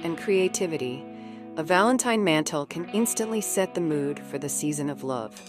and creativity, a Valentine mantel can instantly set the mood for the season of love.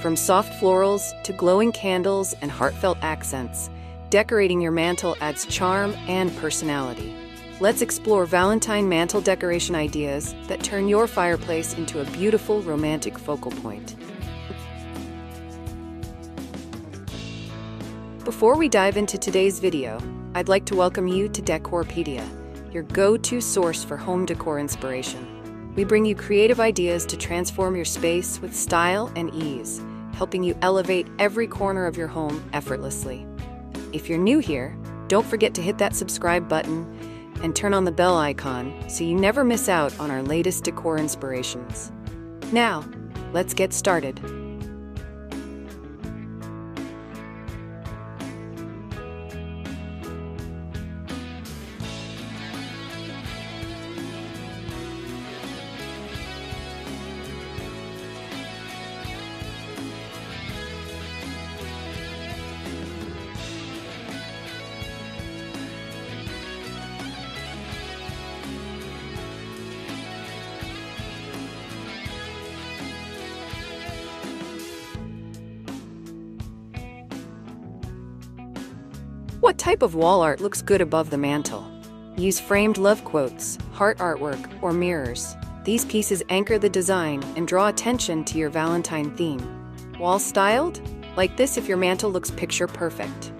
From soft florals to glowing candles and heartfelt accents, decorating your mantel adds charm and personality. Let's explore Valentine mantel decoration ideas that turn your fireplace into a beautiful romantic focal point. Before we dive into today's video, I'd like to welcome you to Decorpediya, your go-to source for home decor inspiration. We bring you creative ideas to transform your space with style and ease, helping you elevate every corner of your home effortlessly. If you're new here, don't forget to hit that subscribe button and turn on the bell icon so you never miss out on our latest decor inspirations. Now, let's get started. What type of wall art looks good above the mantel? Use framed love quotes, heart artwork, or mirrors. These pieces anchor the design and draw attention to your Valentine theme. Wall styled? Like this if your mantel looks picture perfect.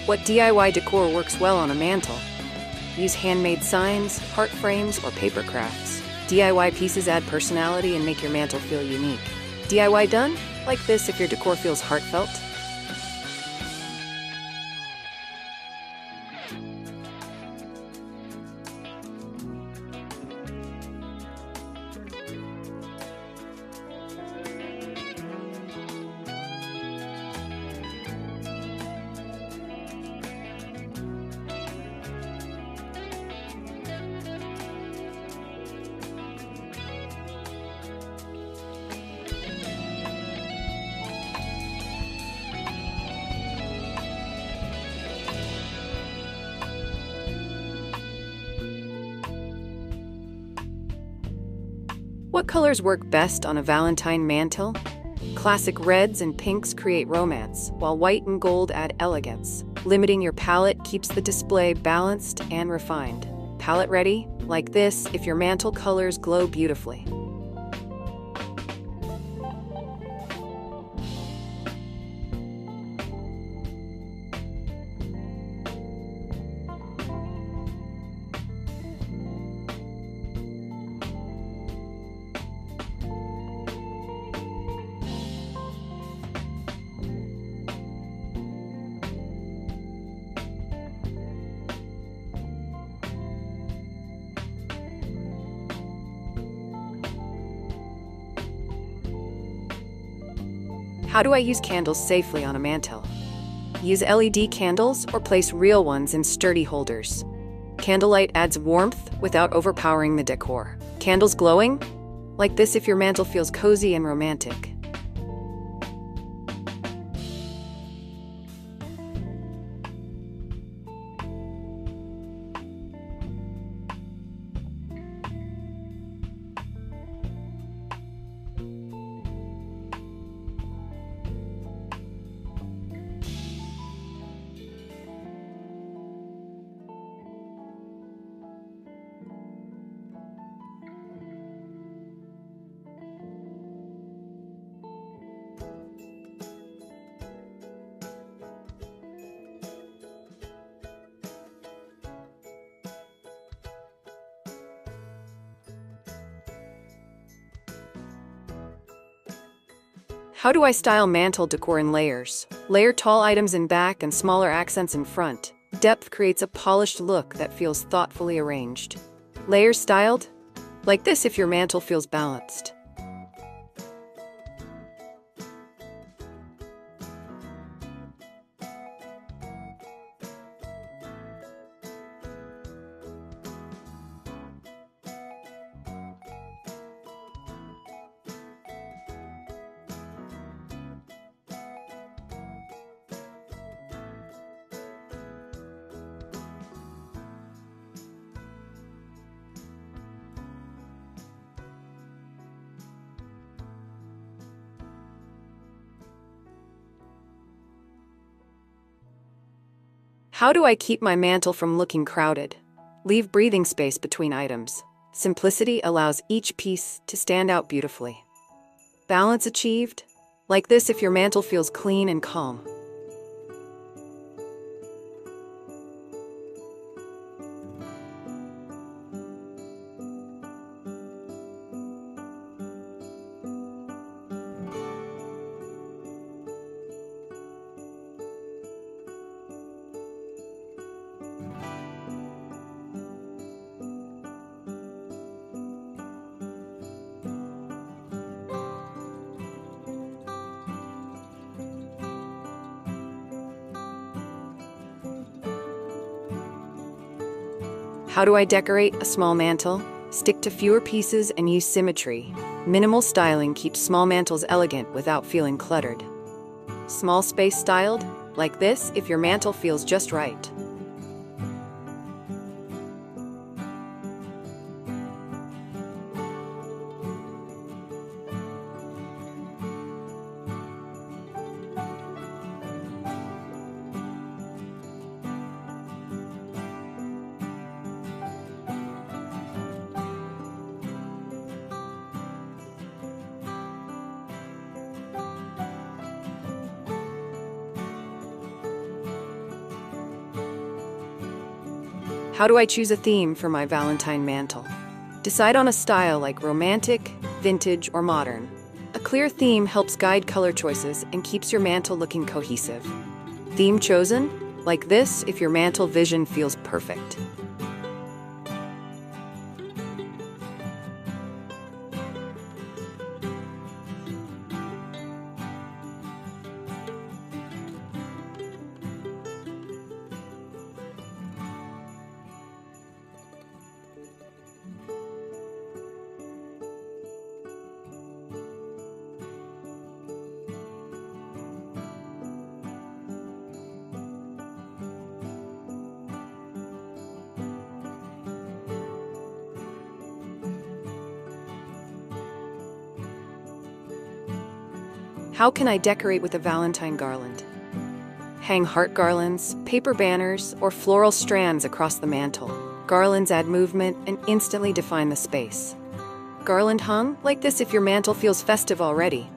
What DIY decor works well on a mantel? Use handmade signs, heart frames, or paper crafts. DIY pieces add personality and make your mantel feel unique. DIY done? Like this if your decor feels heartfelt. What colors work best on a Valentine mantel? Classic reds and pinks create romance, while white and gold add elegance. Limiting your palette keeps the display balanced and refined. Palette ready? Like this if your mantel colors glow beautifully. How do I use candles safely on a mantel? Use LED candles or place real ones in sturdy holders. Candlelight adds warmth without overpowering the decor. Candles glowing? Like this if your mantel feels cozy and romantic. How do I style mantel decor in layers? Layer tall items in back and smaller accents in front. depth creates a polished look that feels thoughtfully arranged. Layer styled? Like this if your mantle feels balanced. How do I keep my mantle from looking crowded? Leave breathing space between items. Simplicity allows each piece to stand out beautifully. Balance achieved? Like this if your mantle feels clean and calm. How do I decorate a small mantle? Stick to fewer pieces and use symmetry. Minimal styling keeps small mantles elegant without feeling cluttered. Small space styled? Like this if your mantle feels just right. How do I choose a theme for my Valentine mantle? Decide on a style like romantic, vintage, or modern. A clear theme helps guide color choices and keeps your mantle looking cohesive. Theme chosen? Like this if your mantle vision feels perfect. How can I decorate with a Valentine garland? Hang heart garlands, paper banners, or floral strands across the mantle. Garlands add movement and instantly define the space. Garland hung? Like this if your mantle feels festive already.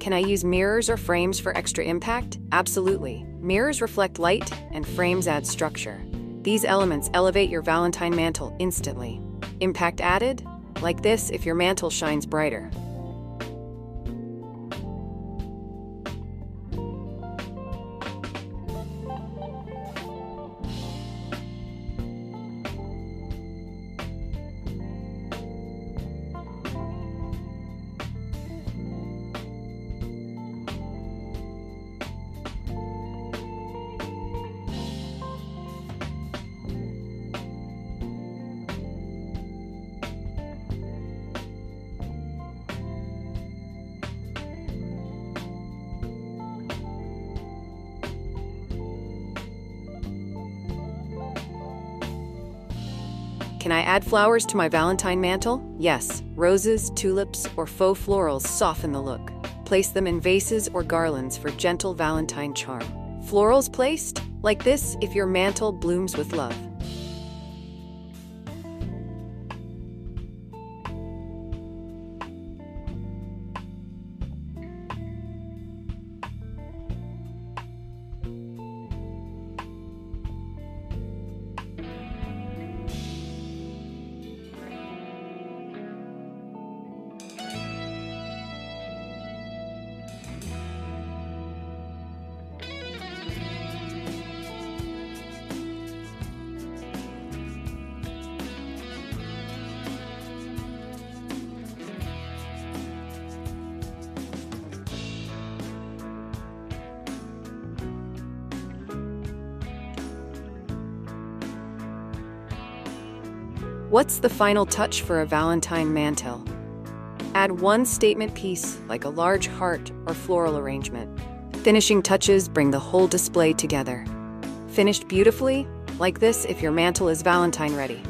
Can I use mirrors or frames for extra impact? Absolutely. Mirrors reflect light, and frames add structure. These elements elevate your Valentine mantle instantly. Impact added? Like this if your mantle shines brighter. Can I add flowers to my Valentine mantle? Yes, roses, tulips, or faux florals soften the look. Place them in vases or garlands for gentle Valentine charm. Florals placed like this if your mantle blooms with love. What's the final touch for a Valentine mantel? Add one statement piece, like a large heart or floral arrangement. Finishing touches bring the whole display together. Finished beautifully, like this if your mantel is Valentine ready.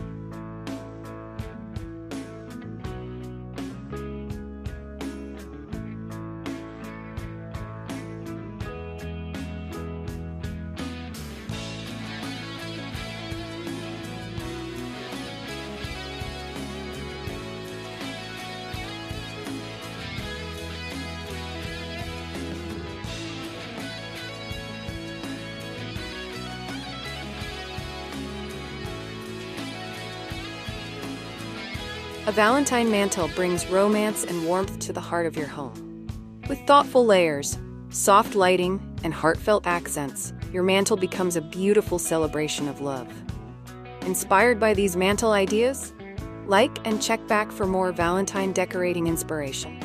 A Valentine mantel brings romance and warmth to the heart of your home. With thoughtful layers, soft lighting, and heartfelt accents, your mantel becomes a beautiful celebration of love. Inspired by these mantel ideas? Like and check back for more Valentine decorating inspiration.